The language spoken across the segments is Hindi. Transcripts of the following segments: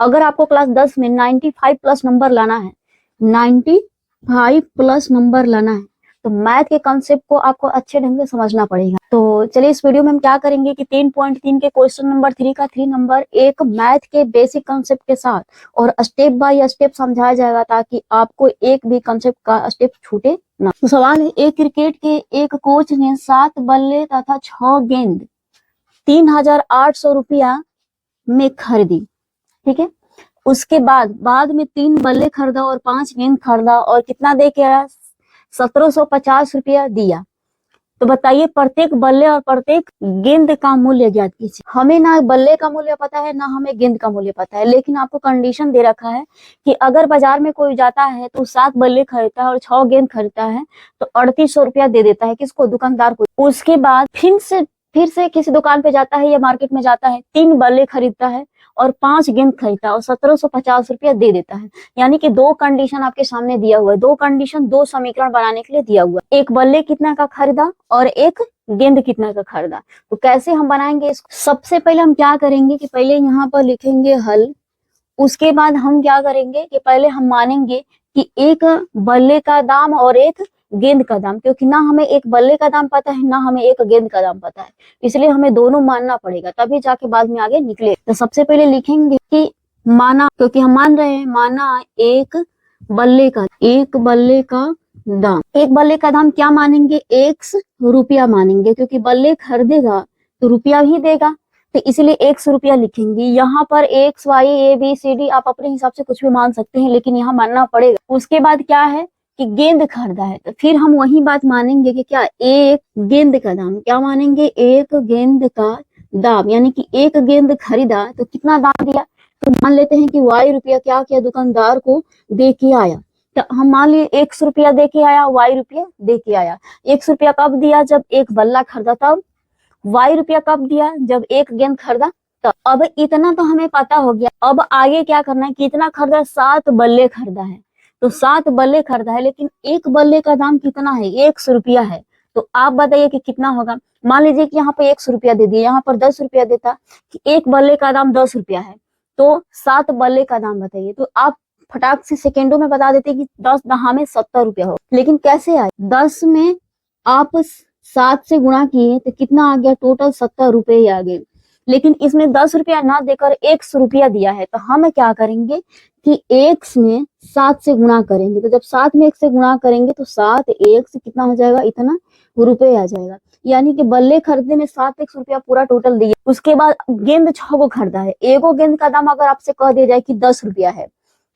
अगर आपको क्लास 10 में 95 प्लस नंबर लाना है, 95 प्लस नंबर लाना है, तो मैथ के कॉन्सेप्ट को आपको अच्छे ढंग से समझना पड़ेगा। तो चलिए इस वीडियो में हम क्या करेंगे कि 3.3 के क्वेश्चन नंबर 3 का 3 नंबर एक मैथ के बेसिक कॉन्सेप्ट के साथ और स्टेप बाय स्टेप समझाया जाएगा, ताकि आपको एक भी कॉन्सेप्ट का स्टेप छूटे ना। तो सवाल है, एक क्रिकेट के एक कोच ने 7 बल्ले तथा 6 गेंद 3,800 रुपया में खरीदी। ठीक है, उसके बाद में 3 बल्ले खरीदा और 5 गेंद खरीदा और कितना दे के आया, 1750 रुपया दिया। तो बताइए प्रत्येक बल्ले और प्रत्येक गेंद का मूल्य ज्ञात कीजिए। हमें ना बल्ले का मूल्य पता है, ना हमें गेंद का मूल्य पता है, लेकिन आपको कंडीशन दे रखा है कि अगर बाजार में कोई जाता है तो 7 बल्ले खरीदता है और 6 गेंद खरीदता है तो 3800 रुपया दे देता है, किसको, दुकानदार को। उसके बाद फिर से किसी दुकान पे जाता है या मार्केट में जाता है, 3 बल्ले खरीदता है और 5 गेंद खरीदता है और 1750 रुपया दे देता है। यानी कि 2 कंडीशन आपके सामने दिया हुआ है, 2 कंडीशन 2 समीकरण बनाने के लिए दिया हुआ है। एक बल्ले कितना का खरीदा और एक गेंद कितना का खरीदा। तो कैसे हम बनाएंगे इसको, सबसे पहले हम क्या करेंगे कि पहले यहाँ पर लिखेंगे हल। उसके बाद हम क्या करेंगे कि पहले हम मानेंगे कि एक बल्ले का दाम और एक गेंद का दाम, क्योंकि ना हमें एक बल्ले का दाम पता है ना हमें एक गेंद का दाम पता है, इसलिए हमें दोनों मानना पड़ेगा, तभी जाके बाद में आगे निकले। तो सबसे पहले लिखेंगे कि माना, क्योंकि हम मान रहे हैं, माना एक बल्ले का दाम, एक बल्ले का दाम क्या मानेंगे, x रुपया मानेंगे, क्योंकि बल्ले खरीदेगा तो रुपया ही देगा, तो इसलिए 100 रुपया लिखेंगे। यहाँ पर x y a b c d आप अपने हिसाब से कुछ भी मान सकते हैं, लेकिन यहाँ मानना पड़ेगा। उसके बाद क्या है कि गेंद खरीदा है, तो फिर हम वही बात मानेंगे कि क्या, एक गेंद का दाम, क्या मानेंगे, एक गेंद का दाम, यानी कि एक गेंद खरीदा तो कितना दाम दिया, तो मान लेते हैं कि y रुपया क्या किया, दुकानदार को दे के आया। तो हम मान लिए 100 रुपया दे के आया, y रुपया दे के आया। 100 रुपया कब दिया, जब एक बल्ला खरीदा, तब y रुपया कब दिया, जब एक गेंद खरीदा। तो अब इतना तो हमें पता हो गया, अब आगे क्या करना है, कितना खरीदा, 7 बल्ले खरीदा है, तो 7 बल्ले खरीदा है, लेकिन एक बल्ले का दाम कितना है, 100 रुपया है। तो आप बताइए कि कितना होगा। मान लीजिए कि यहाँ पे 100 रुपया दे दिया, यहाँ पर 10 रुपया देता, कि एक बल्ले का दाम 10 रुपया है, तो 7 बल्ले का दाम बताइए। तो आप फटाक से सेकेंडों में बता देते कि 10 दहा में 70 रुपया हो, लेकिन कैसे आए, 10 में आप 7 से गुणा किए तो कितना आ गया, टोटल 70 रुपये ही आ गए। लेकिन इसमें 10 रुपया ना देकर 100 रुपया दिया है, तो हम क्या करेंगे कि 1 में 7 से गुणा करेंगे। तो जब 7 में 1 से गुणा करेंगे तो 7 1 से कितना हो जाएगा, इतना रुपये आ जाएगा। यानी कि बल्ले खरीदने में 7 रुपया पूरा टोटल दिया। उसके बाद गेंद 6 को खरीदा है, एगो गेंद का दाम अगर आपसे कह दिया जाए कि 10 रुपया है,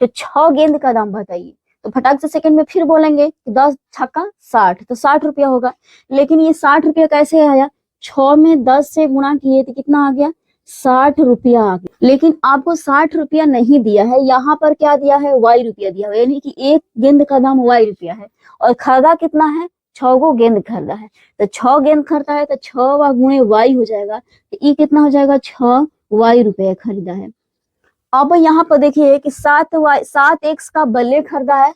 तो 6 गेंद का दाम बताइए। तो फटाक से सेकंड में फिर बोलेंगे कि 10 छक्का 60, तो 60 रुपया होगा। लेकिन ये 60 रुपया कैसे आया, 6 में 10 से गुणा किए तो कितना आ गया, 60 रुपया आ गया। लेकिन आपको 60 रुपया नहीं दिया है, यहाँ पर क्या दिया है, y रुपया दिया है, यानी कि एक गेंद का दाम y रुपया है और खरीदा कितना है, 6 को गेंद खरीदा है। तो 6 गेंद खरीदा है तो 6 गुणे y हो जाएगा, तो ये कितना हो जाएगा, 6 y रुपया खरीदा है। अब यहाँ पर देखिए कि 7 x का बल्ले खरीदा है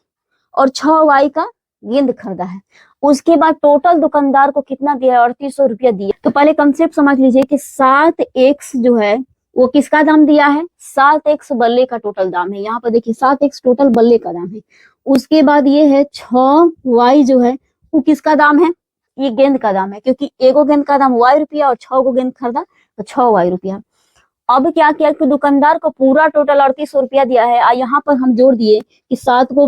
और 6 y का गेंद खरीदा है। उसके बाद टोटल दुकानदार को कितना दिया, 3800 रुपया दिया। तो पहले कंसेप्ट समझ लीजिए कि 7x जो है वो किसका दाम दिया है, 7x बल्ले का टोटल दाम है। यहाँ पर देखिए 7x टोटल बल्ले का दाम है। उसके बाद ये है 6y जो है वो किसका दाम है, ये गेंद का दाम है, क्योंकि एगो गेंद का दाम y रुपया और 6 को गेंद खरीदा तो 6y रुपया। अब क्या किया कि दुकानदार को पूरा टोटल 3800 रुपया दिया है। यहाँ पर हम जोड़ दिए कि 7 को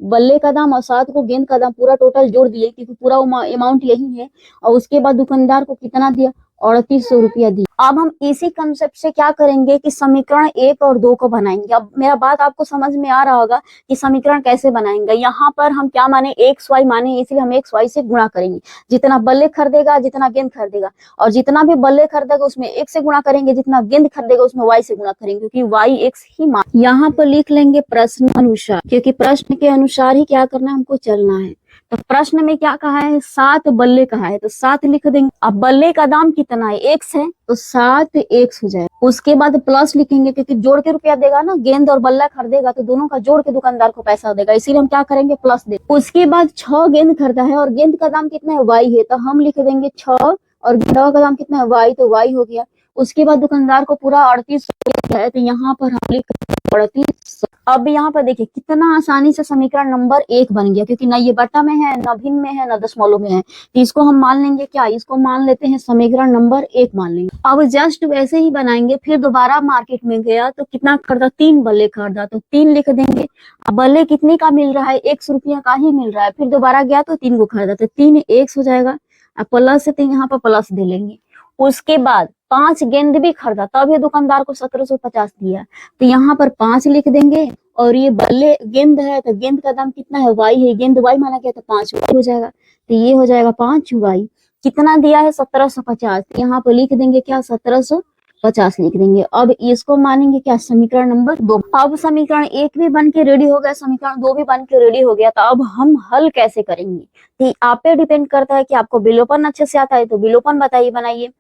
बल्ले का दाम और 7 को गेंद का दाम पूरा टोटल जोड़ दिए, क्योंकि पूरा अमाउंट यही है। और उसके बाद दुकानदार को कितना दिया, 3800 रुपया दिया। अब हम इसी कंसेप्ट से क्या करेंगे कि समीकरण 1 और 2 को बनाएंगे। अब मेरा बात आपको समझ में आ रहा होगा कि समीकरण कैसे बनाएंगे। यहाँ पर हम क्या माने, एक्स वाई माने, इसलिए हम एक्स वाई से गुणा करेंगे। जितना बल्ले खरीदेगा, जितना गेंद खरीदेगा, और जितना भी बल्ले खरीदेगा उसमें 1 से गुणा करेंगे, जितना गेंद खरीदेगा उसमें y से गुणा करेंगे, क्योंकि y x ही मान। यहाँ पर लिख लेंगे प्रश्न अनुसार, क्योंकि प्रश्न के अनुसार ही क्या करना है, हमको चलना है। तो प्रश्न में क्या कहा है, 7 बल्ले कहा है, तो 7 लिख देंगे। अब बल्ले का दाम कितना है, x है, तो 7 x हो जाए। उसके बाद प्लस लिखेंगे, क्योंकि जोड़ के रुपया देगा ना, गेंद और बल्ला खरीदेगा तो दोनों का जोड़ के दुकानदार को पैसा देगा, इसीलिए हम क्या करेंगे, प्लस दे। उसके बाद 6 गेंद खरीदा है और गेंद का दाम कितना है, y है, तो हम लिख देंगे 6 और गेंदवा का दाम कितना है, y, तो y हो गया। उसके बाद दुकानदार को पूरा 3800 है, तो यहाँ पर हम लिख 3800। अब यहाँ पर देखिए कितना आसानी से समीकरण नंबर 1 बन गया, क्योंकि ना ये बटा में है, ना भिन्न में है, ना दशमलव में है। तो इसको हम मान लेंगे क्या, इसको मान लेते हैं समीकरण नंबर 1 मान लेंगे। अब जस्ट वैसे ही बनाएंगे, फिर दोबारा मार्केट में गया तो कितना खरीदा, 3 बल्ले खरीदा, तो 3 लिख देंगे। अब बल्ले कितने का मिल रहा है, 100 रुपया का ही मिल रहा है। फिर दोबारा गया तो 3 को खरीदा, तो 3 1 हो जाएगा। अब प्लस है तो यहाँ पर प्लस दे लेंगे। उसके बाद 5 गेंद भी खरीदा, तब ये दुकानदार को 1750 दिया, तो यहाँ पर 5 लिख देंगे। और ये बल्ले गेंद है, तो गेंद का दाम कितना है, वाई है, गेंद वाई माना गया, तो 5 वाई हो जाएगा। तो ये हो जाएगा 5 वाई। कितना दिया है, 1750, यहाँ पर लिख देंगे क्या, 1750 लिख देंगे। अब इसको मानेंगे क्या, समीकरण नंबर 2। अब समीकरण 1 भी बन के रेडी हो गया, समीकरण 2 भी बन के रेडी हो गया। तो अब हम हल कैसे करेंगे, तो आप पे डिपेंड करता है कि आपको विलोपन अच्छे से आता है तो विलोपन बताइए, बनाइए।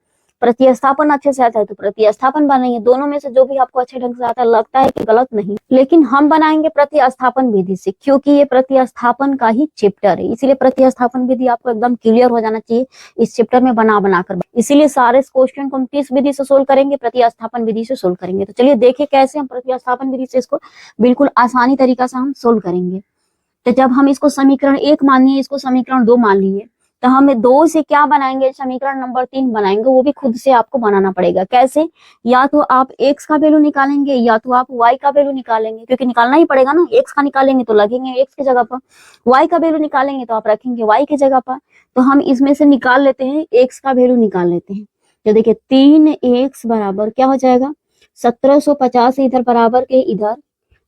प्रतिस्थापन अच्छे से आता है तो प्रतिस्थापन बनाइए। दोनों में से जो भी आपको अच्छे ढंग से आता है, लगता है कि गलत नहीं, लेकिन हम बनाएंगे प्रतिस्थापन विधि से, क्योंकि ये प्रतिस्थापन का ही चैप्टर है। इसीलिए प्रतिस्थापन विधि आपको एकदम क्लियर हो जाना चाहिए इस चैप्टर में बना कर। इसीलिए सारे क्वेश्चन को हम किस विधि से सोल्व करेंगे, प्रतिस्थापन विधि से सोल्व करेंगे। तो चलिए देखिए कैसे हम प्रतिस्थापन विधि से इसको बिल्कुल आसानी तरीका से हम सोल्व करेंगे। तो जब हम इसको समीकरण 1 मानिए, इसको समीकरण 2 मान लिए, तो हमें 2 से क्या बनाएंगे, समीकरण नंबर 3 बनाएंगे। वो भी खुद से आपको बनाना पड़ेगा। कैसे, या तो आप x का वैल्यू निकालेंगे, या तो आप y का वैल्यू निकालेंगे, क्योंकि निकालना ही पड़ेगा ना। x का निकालेंगे तो लगेंगे x की जगह पर, y का वैल्यू निकालेंगे तो आप रखेंगे y की जगह पर। तो हम इसमें से निकाल लेते हैं, x का वैल्यू निकाल लेते हैं। तो देखिए 3x बराबर क्या हो जाएगा, 1750 इधर बराबर के इधर।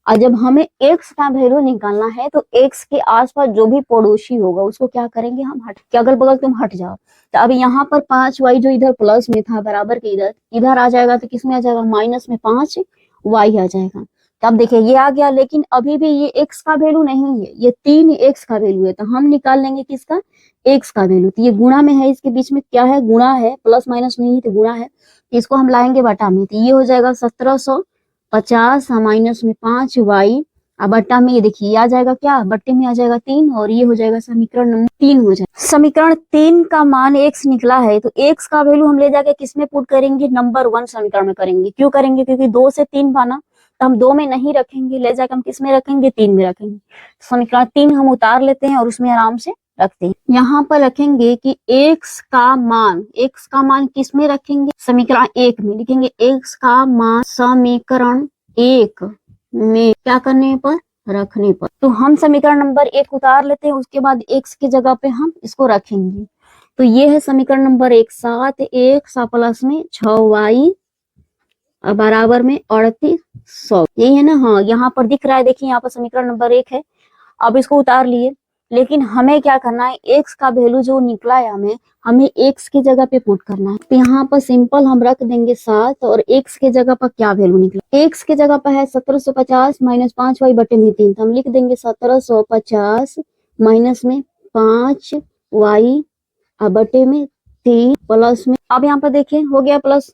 और जब हमें x का वैल्यू निकालना है तो x के आसपास जो भी पड़ोसी होगा उसको क्या करेंगे, हम हट के अगल बगल तुम हट जाओ। तो अब यहाँ पर 5y जो इधर प्लस में था बराबर के इधर, इधर आ जाएगा तो किस में आ जाएगा, माइनस में 5y आ जाएगा। तो अब देखिए ये आ गया, लेकिन अभी भी ये x का वैल्यू नहीं है, ये 3x का वैल्यू है। तो हम निकाल लेंगे किसका, x का वैल्यू। तो ये गुणा में है, इसके बीच में क्या है, गुणा है, प्लस माइनस नहीं है तो गुणा है। इसको हम लाएंगे बटा में, तो ये हो जाएगा 1750 माइनस में 5y, अब बट्टा में ये देखिए ये आ जाएगा क्या, बट्टे में आ जाएगा 3, और ये हो जाएगा समीकरण नंबर 3 हो जाएगा। समीकरण 3 का मान x निकला है, तो x का वैल्यू हम ले जाके किस में पुट करेंगे, नंबर 1 समीकरण में करेंगे। क्यों करेंगे, क्योंकि 2 से 3 बना, तो हम 2 में नहीं रखेंगे, ले जाकर हम किस में रखेंगे, 3 में रखेंगे। समीकरण 3 हम उतार लेते हैं और उसमें आराम से रखते हैं। यहाँ पर रखेंगे कि x का मान किस में रखेंगे, समीकरण 1 में लिखेंगे x का मान समीकरण 1 में क्या करने पर, रखने पर। तो हम समीकरण नंबर 1 उतार लेते हैं, उसके बाद x की जगह पे हम इसको रखेंगे। तो ये है समीकरण नंबर 1, 7x प्लस में 6y बराबर में 3800, यही है ना। हाँ यहाँ पर दिख रहा है, देखिए यहाँ पर समीकरण नंबर 1 है। अब इसको उतार लिए, लेकिन हमें क्या करना है, x का वैल्यू जो निकला है हमें x की जगह पे पुट करना है। तो यहाँ पर सिंपल हम रख देंगे 7, और x की जगह पर क्या वैल्यू निकला, x की जगह पर है 1750 माइनस 5y बटे में 3, तो हम लिख देंगे 1750 माइनस में 5y बटे में 3 प्लस में, अब यहाँ पर देखिए हो गया प्लस,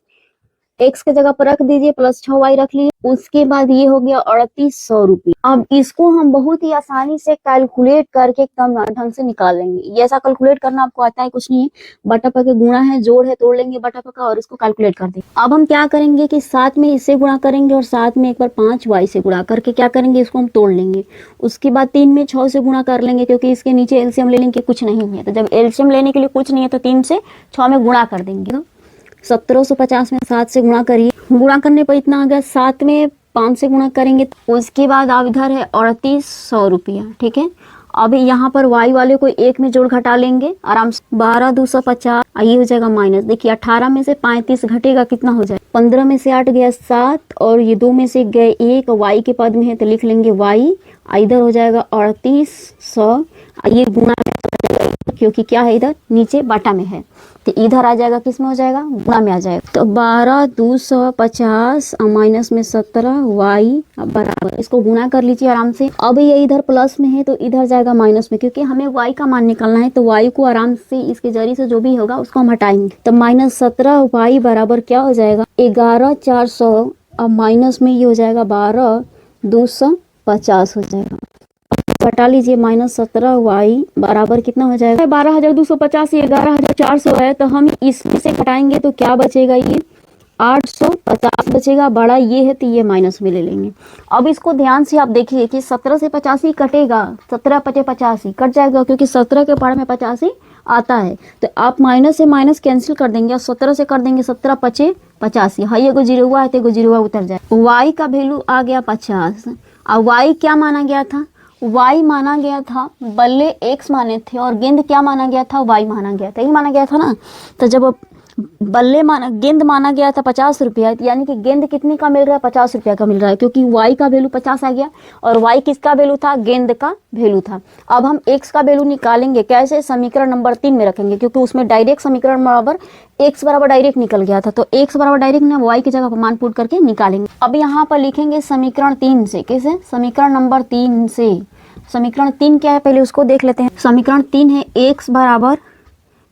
x के जगह पर रख दीजिए, प्लस 6y रख लिए। उसके बाद ये हो गया 3800 रुपये। अब इसको हम बहुत ही आसानी से कैलकुलेट करके एकदम ढंग से निकाल लेंगे। ये ऐसा कैलकुलेट करना आपको आता है, कुछ नहीं है, बटा के गुणा है, जोड़ है, तोड़ लेंगे बटा का और इसको कैलकुलेट कर देंगे। अब हम क्या करेंगे कि साथ में इससे गुणा करेंगे और साथ में एक बार 5y से गुणा करके क्या करेंगे, इसको हम तोड़ लेंगे। उसके बाद 3 में 6 से गुणा कर लेंगे, क्योंकि इसके नीचे एलसीएम ले लेंगे, कुछ नहीं है। तो जब एलसीएम लेने के लिए कुछ नहीं है तो 3 से 6 में गुणा कर देंगे। 1750 में 7 से गुणा करिए, गुणा करने पर इतना आ गया। 7 में 5 से गुणा करेंगे, उसके बाद अब इधर है 3800 रुपया, ठीक है। अब यहाँ पर y वाले को 1 में जोड़ घटा लेंगे आराम से, 12 250, ये हो जाएगा माइनस। देखिए 18 में से 35 घटेगा, कितना हो जाए, 15 में से 8 गया 7, और ये 2 में से गए 1, y के पद में है तो लिख लेंगे y, इधर हो जाएगा 3800, ये गुणा क्योंकि क्या है इधर नीचे बाटा में है, तो इधर आ जाएगा, किस में हो जाएगा, गुणा में आ जाएगा। तो 12 250 माइनस में 17y बराबर, इसको गुणा कर लीजिए आराम से। अब ये इधर प्लस में है तो इधर जाएगा माइनस में, क्योंकि हमें y का मान निकालना है। तो y को आराम से इसके जरिए से जो भी होगा उसको हम हटाएंगे। तो माइनस 17y बराबर क्या हो जाएगा, 11400, अब माइनस में ये हो जाएगा 12 250 हो जाएगा। घटा लीजिए, माइनस 17y बराबर कितना हो जाएगा, 12250, ये 11400 है। तो हम इसमें से घटाएंगे तो क्या बचेगा, ये 850 बचेगा, बड़ा ये है तो ये माइनस में ले लेंगे। अब इसको ध्यान से आप देखिए कि 17 से 85 कटेगा, 17 पचे 85 कट जाएगा, क्योंकि 17 के पार में 85 आता है। तो आप माइनस से माइनस कैंसिल कर देंगे और 17 से कर देंगे 17 पचे 85। हाँ, ये जीरो हुआ है तो एगो जीरो उतर जाए। y का वैल्यू आ गया 50। और y क्या माना गया था? y माना गया था, बल्ले x माने थे और गेंद क्या माना गया था? y माना गया था, यही माना गया था ना। तो जब बल्ले माना गेंद माना गया था 50 रुपया, यानी कि गेंद कितने का मिल रहा है? 50 रुपया का मिल रहा है, क्योंकि y का वैल्यू 50 आ गया और y किसका वैल्यू था? गेंद का वैल्यू था। अब हम x का वैल्यू निकालेंगे कैसे? समीकरण नंबर 3 में रखेंगे, क्योंकि उसमें डायरेक्ट समीकरण बराबर x बराबर डायरेक्ट निकल गया था। तो x बराबर डायरेक्ट ना y की जगह पर मान पुट करके निकालेंगे। अब यहाँ पर लिखेंगे समीकरण 3 से। कैसे? समीकरण नंबर 3 से। समीकरण 3 क्या है पहले उसको देख लेते हैं। समीकरण 3 है x बराबर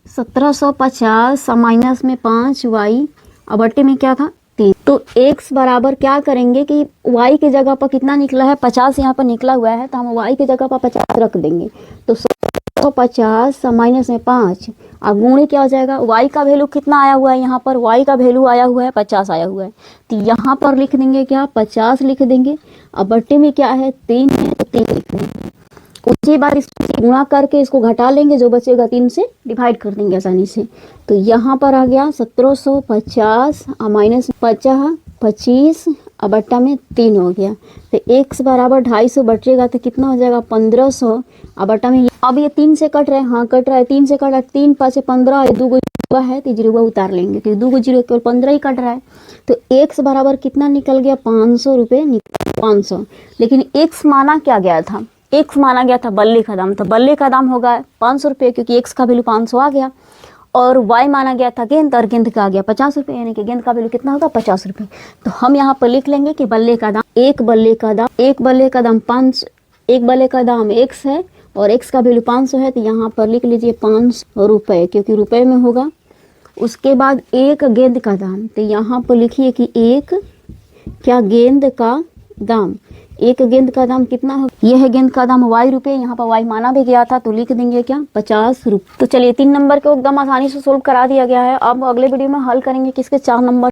1750 माइनस में 5y और बट्टे में क्या था? 3। तो x बराबर क्या करेंगे कि y की जगह पर कितना निकला है? 50 यहाँ पर निकला हुआ है, तो हम y की जगह पर 50 रख देंगे। तो 1750 माइनस में 5 अब गुणे क्या हो जाएगा? y का वैल्यू कितना आया हुआ है? यहाँ पर y का वैल्यू आया हुआ है 50 आया हुआ है, तो यहाँ पर लिख देंगे क्या? 50 लिख देंगे। अब बट्टे में क्या है? 3 है, तो 3 लिख देंगे। उसके बाद इसको गुणा करके इसको घटा लेंगे, जो बचेगा 3 से डिवाइड कर देंगे आसानी से। तो यहाँ पर आ गया 1750 माइनस 50 25 और बट्टा में 3 हो गया। तो x बराबर 250 बचेगा तो कितना हो जाएगा? 1500 और बट्टा में अब ये 3 से कट रहा है। हाँ कट रहा है, 3 से कट रहा है, 3 5 15, 2 जीरो है तो जीरो उतार लेंगे, क्योंकि 2 जीरो केवल 15 ही कट रहा है। तो x बराबर कितना निकल गया? 500 रुपये निकल 500। लेकिन x माना क्या गया था? x माना गया था बल्ले का दाम, तो बल्ले का दाम होगा 500 रुपये, क्योंकि x का वैल्यू 500 आ गया। और y माना गया था गेंद, और गेंद का आ गया 50 रुपये, यानी कि गेंद का वैल्यू कितना होगा? 50 रुपये। तो हम यहाँ पर लिख लेंगे कि बल्ले का दाम एक बल्ले का दाम 5, एक बल्ले का दाम x है और x का वैल्यू 500 है, तो यहाँ पर लिख लीजिए 500 रुपये, क्योंकि रुपये में होगा। उसके बाद एक गेंद का दाम, तो यहाँ पर लिखिए कि एक क्या? गेंद का दाम। एक गेंद का दाम कितना है? यह है गेंद का दाम y रुपये, यहाँ पर y माना भी गया था, तो लिख देंगे क्या? 50 रुपये। तो चलिए 3 नंबर को एकदम आसानी से सोल्व करा दिया गया है। अब अगले वीडियो में हल करेंगे किसके? 4 नंबर।